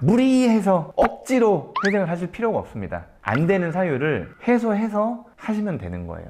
무리해서 억지로 회생을 하실 필요가 없습니다. 안 되는 사유를 해소해서 하시면 되는 거예요.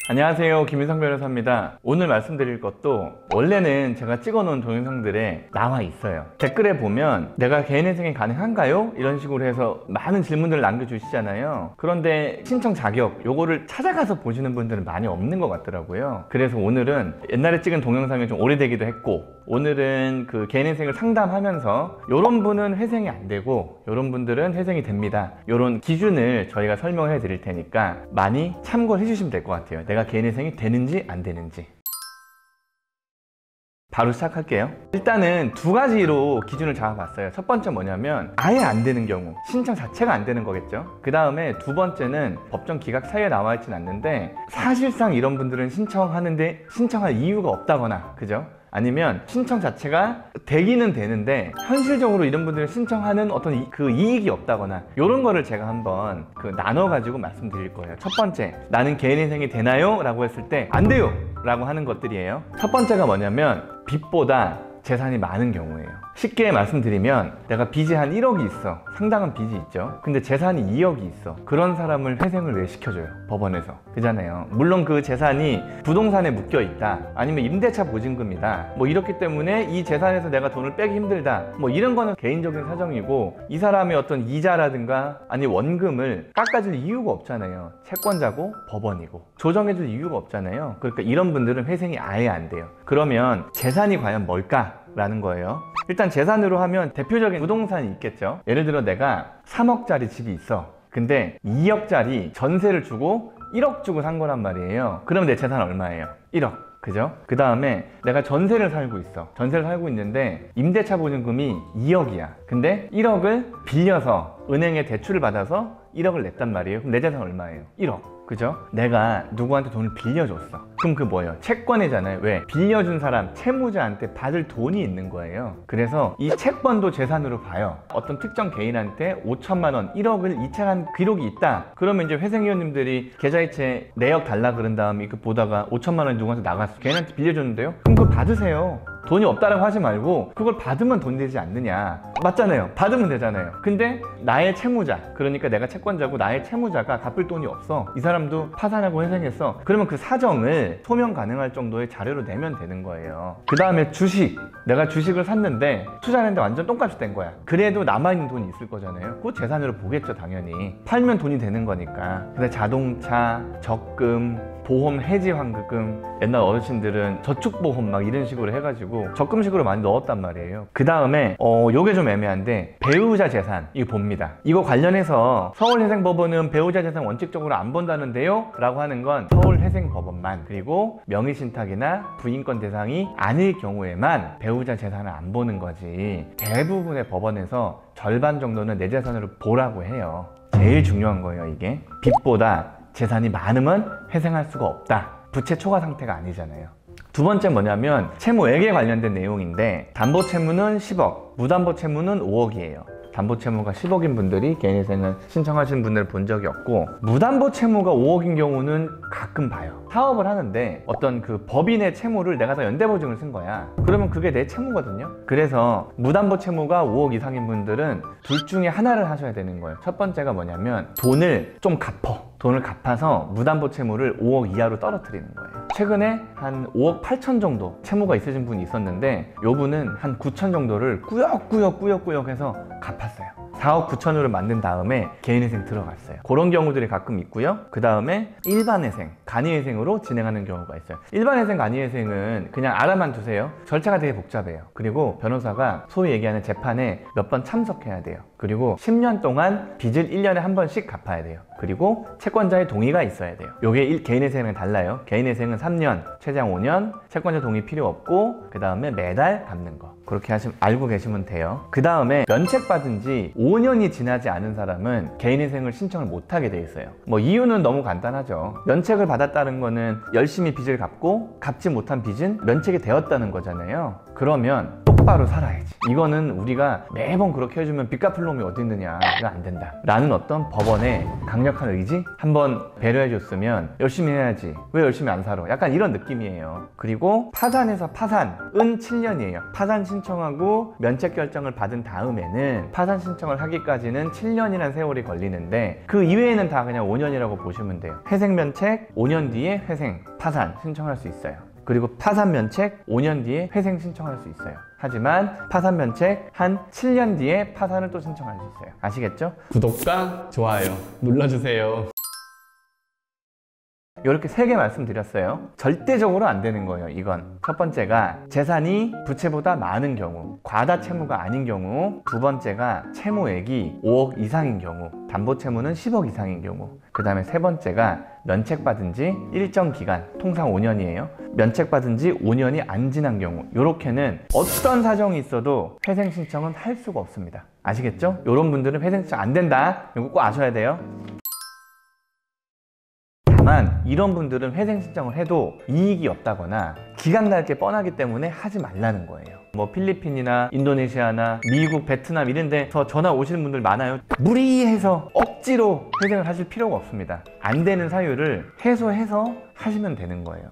안녕하세요, 김윤상 변호사입니다. 오늘 말씀드릴 것도 원래는 제가 찍어놓은 동영상들에 나와 있어요. 댓글에 보면 내가 개인회생이 가능한가요? 이런 식으로 해서 많은 질문들을 남겨주시잖아요. 그런데 신청 자격 요거를 찾아가서 보시는 분들은 많이 없는 것 같더라고요. 그래서 오늘은 옛날에 찍은 동영상이 좀 오래되기도 했고, 오늘은 그 개인회생을 상담하면서 요런 분은 회생이 안 되고 요런 분들은 회생이 됩니다, 요런 기준을 저희가 설명해 드릴 테니까 많이 참고를 해주시면 될 것 같아요. 내가 개인회생이 되는지 안 되는지. 바로 시작할게요. 일단은 두 가지로 기준을 잡아봤어요. 첫 번째 뭐냐면 아예 안 되는 경우, 신청 자체가 안 되는 거겠죠. 그 다음에 두 번째는 법정 기각 사유에 나와 있진 않는데 사실상 이런 분들은 신청하는데 신청할 이유가 없다거나, 그죠? 아니면 신청 자체가 되기는 되는데 현실적으로 이런 분들은 신청하는 어떤 그 이익이 없다거나, 이런 거를 제가 한번 나눠가지고 말씀드릴 거예요. 첫 번째, 나는 개인회생이 되나요? 라고 했을 때 안 돼요! 라고 하는 것들이에요. 첫 번째가 뭐냐면 빚보다 재산이 많은 경우예요. 쉽게 말씀드리면 내가 빚이 한 1억이 있어. 상당한 빚이 있죠. 근데 재산이 2억이 있어. 그런 사람을 회생을 왜 시켜줘요? 법원에서. 그잖아요. 물론 그 재산이 부동산에 묶여 있다, 아니면 임대차 보증금이다, 뭐 이렇기 때문에 이 재산에서 내가 돈을 빼기 힘들다, 뭐 이런 거는 개인적인 사정이고, 이 사람의 어떤 이자라든가 아니 원금을 깎아줄 이유가 없잖아요. 채권자고 법원이고 조정해줄 이유가 없잖아요. 그러니까 이런 분들은 회생이 아예 안 돼요. 그러면 재산이 과연 뭘까? 라는 거예요. 일단 재산으로 하면 대표적인 부동산이 있겠죠. 예를 들어 내가 3억짜리 집이 있어. 근데 2억짜리 전세를 주고 1억 주고 산 거란 말이에요. 그러면 내 재산 얼마예요? 1억. 그죠? 그 다음에 내가 전세를 살고 있어. 전세를 살고 있는데 임대차 보증금이 2억이야. 근데 1억을 빌려서 은행에 대출을 받아서 1억을 냈단 말이에요. 그럼 내 재산 얼마예요? 1억. 그죠? 내가 누구한테 돈을 빌려줬어. 그럼 그 뭐예요? 채권이잖아요. 왜? 빌려준 사람, 채무자한테 받을 돈이 있는 거예요. 그래서 이 채권도 재산으로 봐요. 어떤 특정 개인한테 5천만 원, 1억을 이체한 기록이 있다. 그러면 이제 회생위원님들이 계좌이체 내역 달라 그런 다음에 이거 보다가 5천만 원이 누구한테 나갔어. 걔한테 빌려줬는데요? 그럼 그거 받으세요. 돈이 없다라고 하지 말고 그걸 받으면 돈 되지 않느냐. 맞잖아요. 받으면 되잖아요. 근데 나의 채무자, 그러니까 내가 채권자고 나의 채무자가 갚을 돈이 없어. 이 사람도 파산하고 회생했어. 그러면 그 사정을 소명 가능할 정도의 자료로 내면 되는 거예요. 그 다음에 주식. 내가 주식을 샀는데 투자했는데 완전 똥값이 된 거야. 그래도 남아있는 돈이 있을 거잖아요. 그거 재산으로 보겠죠, 당연히. 팔면 돈이 되는 거니까. 근데 자동차, 적금, 보험 해지 환급금, 옛날 어르신들은 저축보험 막 이런 식으로 해가지고 적금식으로 많이 넣었단 말이에요. 그 다음에 요게 좀 애매한데 배우자 재산, 이거 봅니다. 이거 관련해서 서울회생법원은 배우자 재산 원칙적으로 안 본다는데요? 라고 하는 건 서울회생법원만, 그리고 명의신탁이나 부인권 대상이 아닐 경우에만 배우자 재산을 안 보는 거지, 대부분의 법원에서 절반 정도는 내 재산으로 보라고 해요. 제일 중요한 거예요, 이게. 빚보다 재산이 많으면 회생할 수가 없다. 부채 초과 상태가 아니잖아요. 두 번째 뭐냐면 채무액에 관련된 내용인데, 담보채무는 10억, 무담보채무는 5억이에요. 담보채무가 10억인 분들이 개인회생을 신청하시는 분들을 본 적이 없고, 무담보채무가 5억인 경우는 가끔 봐요. 사업을 하는데 어떤 그 법인의 채무를 내가 다 연대보증을 쓴 거야. 그러면 그게 내 채무거든요. 그래서 무담보채무가 5억 이상인 분들은 둘 중에 하나를 하셔야 되는 거예요. 첫 번째가 뭐냐면 돈을 좀 갚어. 돈을 갚아서 무담보 채무를 5억 이하로 떨어뜨리는 거예요. 최근에 한 5억 8천 정도 채무가 있으신 분이 있었는데, 요 분은 한 9천 정도를 꾸역꾸역 해서 갚았어요. 4억 9천으로 만든 다음에 개인회생 들어갔어요. 그런 경우들이 가끔 있고요. 그 다음에 일반회생, 간이회생으로 진행하는 경우가 있어요. 일반회생, 간이회생은 그냥 알아만 두세요. 절차가 되게 복잡해요. 그리고 변호사가 소위 얘기하는 재판에 몇 번 참석해야 돼요. 그리고 10년 동안 빚을 1년에 한 번씩 갚아야 돼요. 그리고 채권자의 동의가 있어야 돼요. 요게 개인회생은 달라요. 개인회생은 3년, 최장 5년, 채권자 동의 필요 없고, 그 다음에 매달 갚는 거. 그렇게 알고 계시면 돼요. 그 다음에 면책받은 지 5년이 지나지 않은 사람은 개인회생을 신청을 못하게 돼 있어요. 뭐 이유는 너무 간단하죠. 면책을 받았다는 거는 열심히 빚을 갚고 갚지 못한 빚은 면책이 되었다는 거잖아요. 그러면 똑바로 살아야지. 이거는 우리가 매번 그렇게 해주면 빚 갚을 놈이 어디 있느냐, 이거 안 된다 라는 어떤 법원의 강력한 의지? 한번 배려해줬으면 열심히 해야지, 왜 열심히 안 살아, 약간 이런 느낌이에요. 그리고 파산에서 파산은 7년이에요 파산 신청하고 면책 결정을 받은 다음에는 파산 신청을 하기까지는 7년이라는 세월이 걸리는데, 그 이외에는 다 그냥 5년이라고 보시면 돼요. 회생 면책 5년 뒤에 회생 파산 신청할 수 있어요. 그리고 파산 면책 5년 뒤에 회생 신청할 수 있어요. 하지만 파산 면책 한 7년 뒤에 파산을 또 신청할 수 있어요. 아시겠죠? 구독과 좋아요 눌러주세요. 이렇게 3개 말씀드렸어요. 절대적으로 안 되는 거예요. 이건 첫 번째가 재산이 부채보다 많은 경우, 과다 채무가 아닌 경우. 두 번째가 채무액이 5억 이상인 경우, 담보 채무는 10억 이상인 경우. 그 다음에 세 번째가 면책받은 지 일정 기간, 통상 5년이에요 면책받은 지 5년이 안 지난 경우. 이렇게는 어떤 사정이 있어도 회생 신청은 할 수가 없습니다. 아시겠죠? 이런 분들은 회생 신청 안 된다, 이거 꼭 아셔야 돼요. 다만 이런 분들은 회생 신청을 해도 이익이 없다거나 기각 날 게 뻔하기 때문에 하지 말라는 거예요. 뭐 필리핀이나 인도네시아나 미국, 베트남 이런 데서 전화 오시는 분들 많아요. 무리해서 억지로 회생을 하실 필요가 없습니다. 안 되는 사유를 해소해서 하시면 되는 거예요.